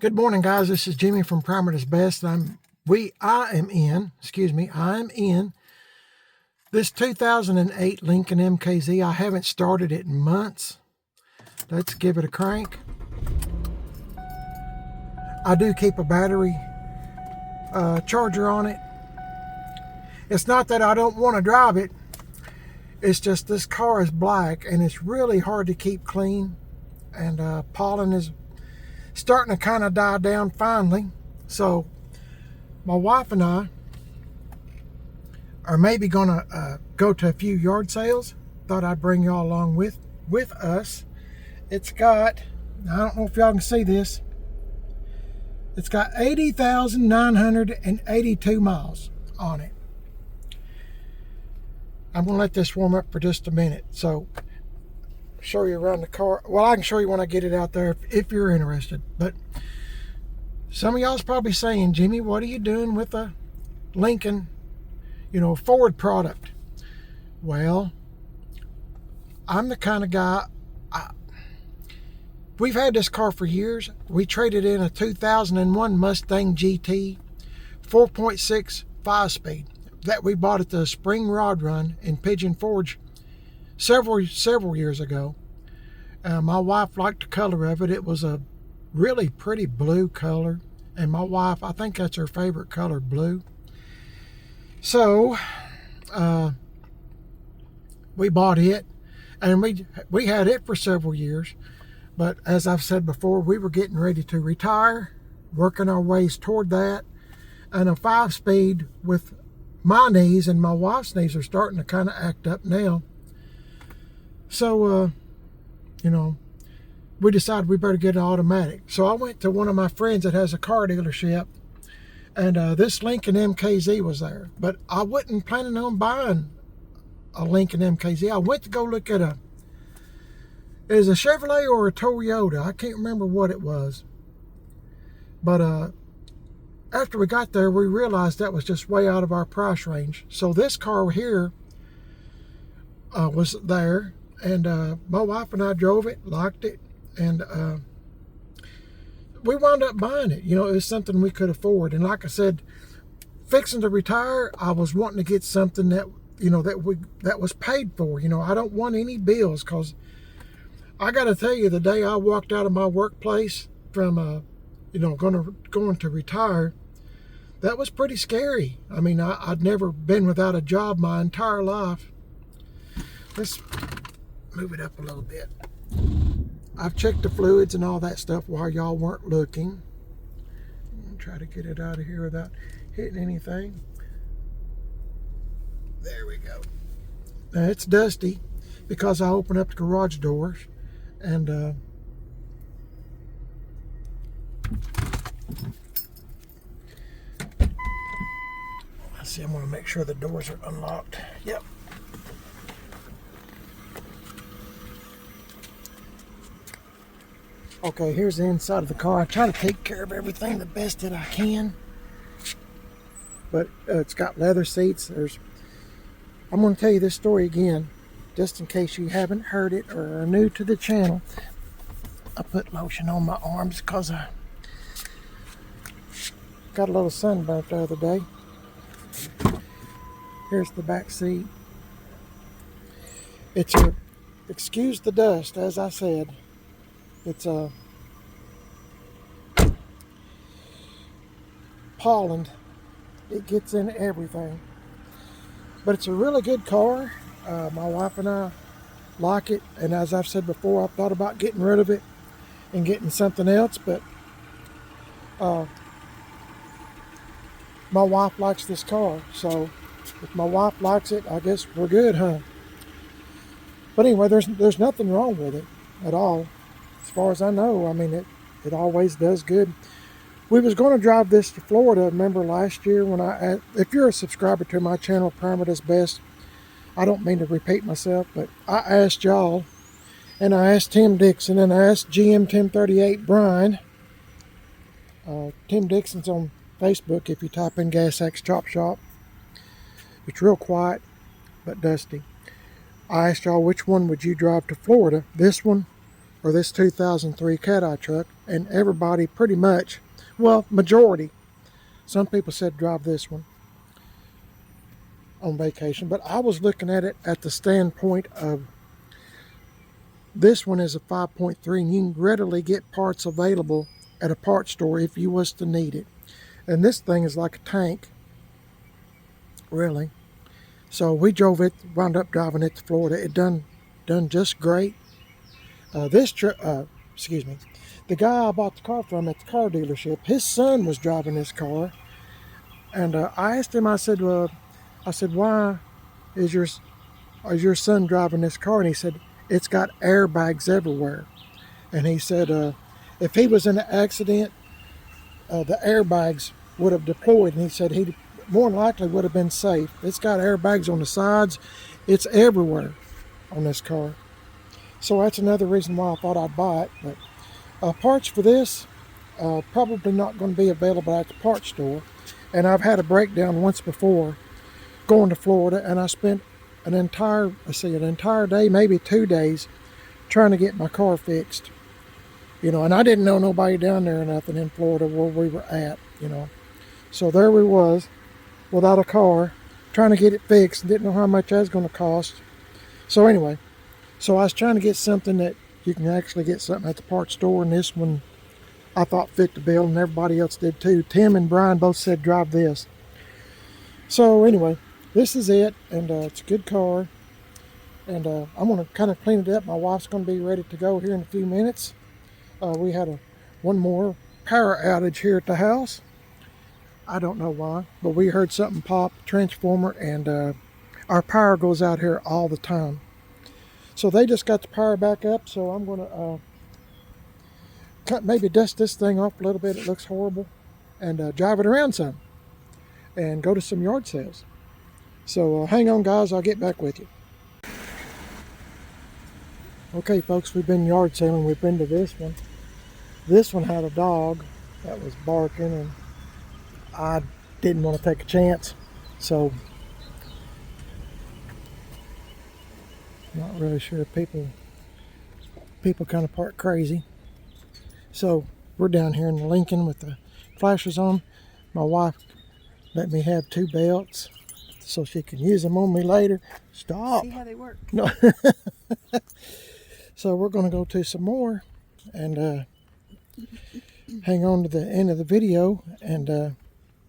Good morning, guys. This is Jimmy from Primer is Best. I am in this 2008 Lincoln MKZ. I haven't started it in months. Let's give it a crank. I do keep a battery charger on it. It's not that I don't want to drive it. It's just this car is black and it's really hard to keep clean. And pollen is starting to kind of die down finally. So my wife and I are maybe gonna go to a few yard sales. Thought I'd bring y'all along with us. It's got, I don't know if y'all can see this, it's got 80,982 miles on it. I'm gonna let this warm up for just a minute, so show you around the car. Well, I can show you when I get it out there if you're interested. But some of y'all's probably saying, Jimmy, what are you doing with a Lincoln, Ford product? Well, I'm the kind of guy, we've had this car for years. We traded in a 2001 Mustang GT 4.6 5-speed that we bought at the Spring Rod Run in Pigeon Forge several years ago. My wife liked the color of it. It was a really pretty blue color, and my wife, I think that's her favorite color, blue. So we bought it, and we had it for several years. But as I've said before, we were getting ready to retire, working our ways toward that, and a 5-speed with my knees and my wife's knees are starting to kind of act up now. So, we decided we better get an automatic. So I went to one of my friends that has a car dealership, and this Lincoln MKZ was there. But I wasn't planning on buying a Lincoln MKZ. I went to go look at it was a Chevrolet or a Toyota. I can't remember what it was. But after we got there, we realized that was just way out of our price range. So this car here was there. And my wife and I drove it, liked it, and we wound up buying it. It was something we could afford. And like I said, fixing to retire, I was wanting to get something that, that was paid for. I don't want any bills, because I got to tell you, the day I walked out of my workplace from, going to retire, that was pretty scary. I mean, I'd never been without a job my entire life. Let's move it up a little bit. I've checked the fluids and all that stuff while y'all weren't looking. Try to get it out of here without hitting anything. There we go. Now it's dusty because I opened up the garage doors, and let's see, I'm going to make sure the doors are unlocked. Yep. Okay, here's the inside of the car. I try to take care of everything the best that I can. But it's got leather seats. I'm going to tell you this story again, just in case you haven't heard it or are new to the channel. I put lotion on my arms because I got a little sunburnt the other day. Here's the back seat. Excuse the dust, as I said. It's pollen. It gets in everything. But it's a really good car. My wife and I like it. And as I've said before, I've thought about getting rid of it and getting something else. But my wife likes this car. So if my wife likes it, I guess we're good, huh? But anyway, there's nothing wrong with it at all. As far as I know, I mean, it always does good. We was going to drive this to Florida, remember last year when if you're a subscriber to my channel, Primer is Best, I don't mean to repeat myself, but I asked y'all, and I asked Tim Dixon, and I asked GM 1038 Brian. Tim Dixon's on Facebook if you type in Gas X Chop Shop. It's real quiet, but dusty. I asked y'all which one would you drive to Florida, this one or this 2003 Cat-Eye truck, and everybody pretty much, well, majority, some people said drive this one on vacation, but I was looking at it at the standpoint of this one is a 5.3 and you can readily get parts available at a parts store if you was to need it. And this thing is like a tank, really. So we drove it, wound up driving it to Florida. It done just great. Excuse me, the guy I bought the car from at the car dealership, his son was driving this car, and I asked him. I said, why is your son driving this car? And he said, it's got airbags everywhere. And he said, if he was in an accident, the airbags would have deployed, and he said he more than likely would have been safe. It's got airbags on the sides. It's everywhere on this car. So that's another reason why I thought I'd buy it. But parts for this, probably not going to be available at the parts store. And I've had a breakdown once before going to Florida, and I spent an entire day, maybe 2 days, trying to get my car fixed. You know, and I didn't know nobody down there or nothing in Florida where we were at, you know. So there we was, without a car, trying to get it fixed, didn't know how much that was going to cost. So anyway, so I was trying to get something that you can actually get something at the parts store, and this one I thought fit the bill, and everybody else did too. Tim and Brian both said drive this. So anyway, this is it, and it's a good car, and I'm going to kind of clean it up. My wife's going to be ready to go here in a few minutes. We had one more power outage here at the house. I don't know why, but we heard something pop, transformer, and our power goes out here all the time. So they just got the power back up, so I'm going to maybe dust this thing off a little bit. It looks horrible, and drive it around some and go to some yard sales. So hang on, guys, I'll get back with you. Okay, folks, we've been yard selling. We've been to this one. This one had a dog that was barking, and I didn't want to take a chance, so not really sure. People kind of part crazy. So we're down here in the Lincoln with the flashers on. My wife let me have 2 belts so she can use them on me later. Stop. See how they work. No. So we're going to go to some more, and hang on to the end of the video, and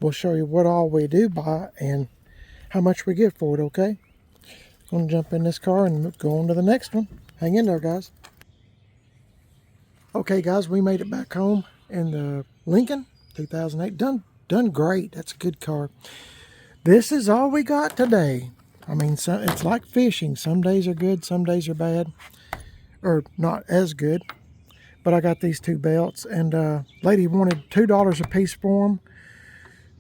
we'll show you what all we do buy and how much we get for it, okay? Going to jump in this car and go on to the next one. Hang in there, guys. Okay, guys, we made it back home in the Lincoln 2008. Done great. That's a good car. This is all we got today. I mean, it's like fishing. Some days are good, some days are bad, or not as good. But I got these 2 belts, and lady wanted $2 a piece for them.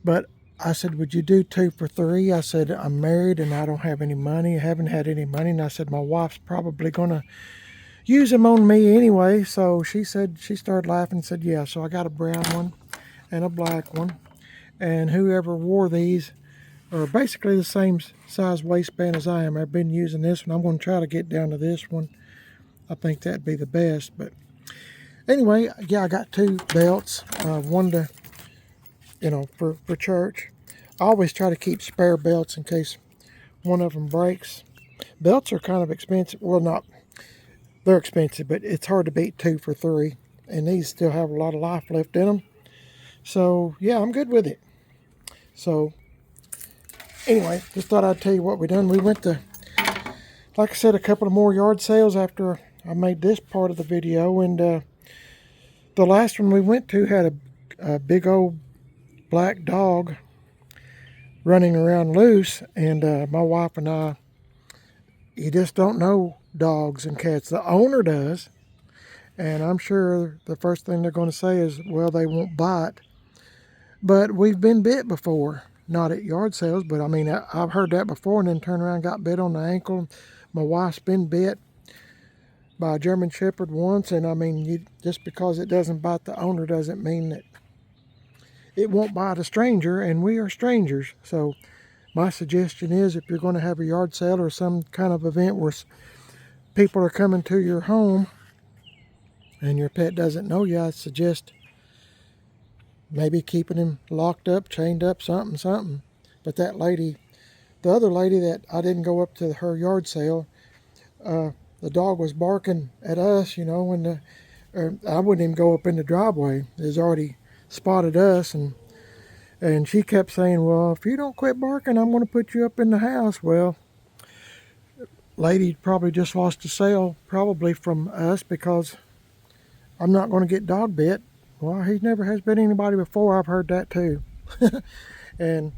But I said, would you do 2 for $3? I said, I'm married and I don't have any money. I haven't had any money. And I said, my wife's probably going to use them on me anyway. So she started laughing and said, yeah. So I got a brown one and a black one. And whoever wore these are basically the same size waistband as I am. I've been using this one. I'm going to try to get down to this one. I think that'd be the best. But anyway, yeah, I got 2 belts. One to, for church. I always try to keep spare belts in case one of them breaks. Belts are kind of expensive. Well, they're expensive, but it's hard to beat 2 for $3. And these still have a lot of life left in them. So, yeah, I'm good with it. So, anyway, just thought I'd tell you what we done. We went to, like I said, a couple of more yard sales after I made this part of the video. And the last one we went to had a big old black dog running around loose. And my wife and I, you just don't know dogs and cats. The owner does. And I'm sure the first thing they're going to say is, well, they won't bite. But we've been bit before. Not at yard sales, but I mean, I've heard that before, and then turned around and got bit on the ankle. My wife's been bit by a German Shepherd once, and I mean, just because it doesn't bite the owner doesn't mean that it won't bite a stranger, and we are strangers. So my suggestion is, if you're going to have a yard sale or some kind of event where people are coming to your home, and your pet doesn't know you, I suggest maybe keeping him locked up, chained up, something. But that lady, the other lady that I didn't go up to her yard sale, the dog was barking at us, you know, when I wouldn't even go up in the driveway. It's already spotted us, and she kept saying, well, if you don't quit barking, I'm going to put you up in the house. Well, lady probably just lost a sale, probably from us, because I'm not going to get dog bit. Well, he never has bit anybody before. I've heard that too. And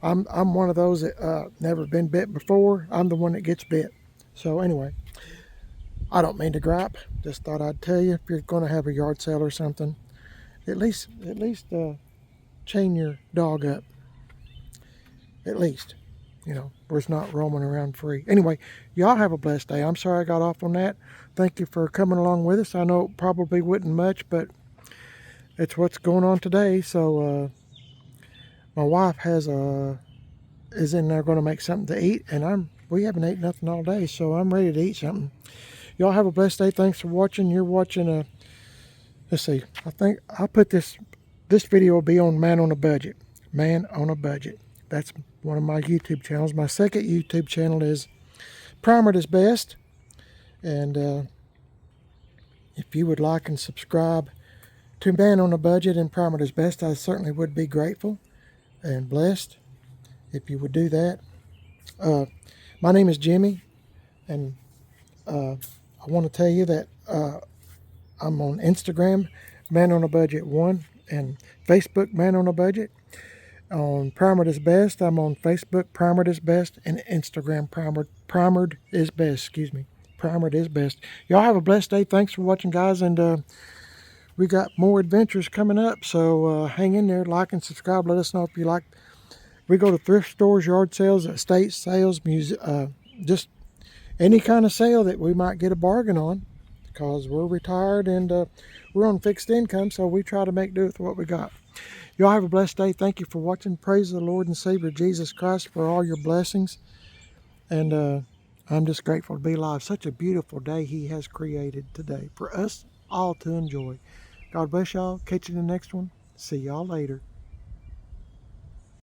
I'm one of those that never been bit before. I'm the one that gets bit. So anyway, I don't mean to gripe. Just thought I'd tell you, if you're going to have a yard sale or something, at least chain your dog up. At least, you know, where it's not roaming around free. Anyway, y'all have a blessed day. I'm sorry I got off on that. Thank you for coming along with us. I know it probably wasn't much, but it's what's going on today. So my wife is in there going to make something to eat, and we haven't ate nothing all day, so I'm ready to eat something. Y'all have a blessed day. Thanks for watching. You're watching let's see, I think I'll put this video will be on Man on a Budget. Man on a Budget. That's one of my YouTube channels. My second YouTube channel is Primered is Best. And if you would like and subscribe to Man on a Budget and Primered is Best, I certainly would be grateful and blessed if you would do that. My name is Jimmy, and I want to tell you that I'm on Instagram, Man on a Budget 1, and Facebook, Man on a Budget. On Primered is Best, I'm on Facebook, Primered is Best, and Instagram, Primered is Best, Primered is Best. Y'all have a blessed day. Thanks for watching, guys, and we got more adventures coming up, so hang in there, like and subscribe. Let us know if you like. We go to thrift stores, yard sales, estate sales, just any kind of sale that we might get a bargain on, because we're retired and we're on fixed income, so we try to make do with what we got. Y'all have a blessed day. Thank you for watching. Praise the Lord and Savior Jesus Christ for all your blessings. And I'm just grateful to be alive. Such a beautiful day He has created today for us all to enjoy. God bless y'all. Catch you in the next one. See y'all later.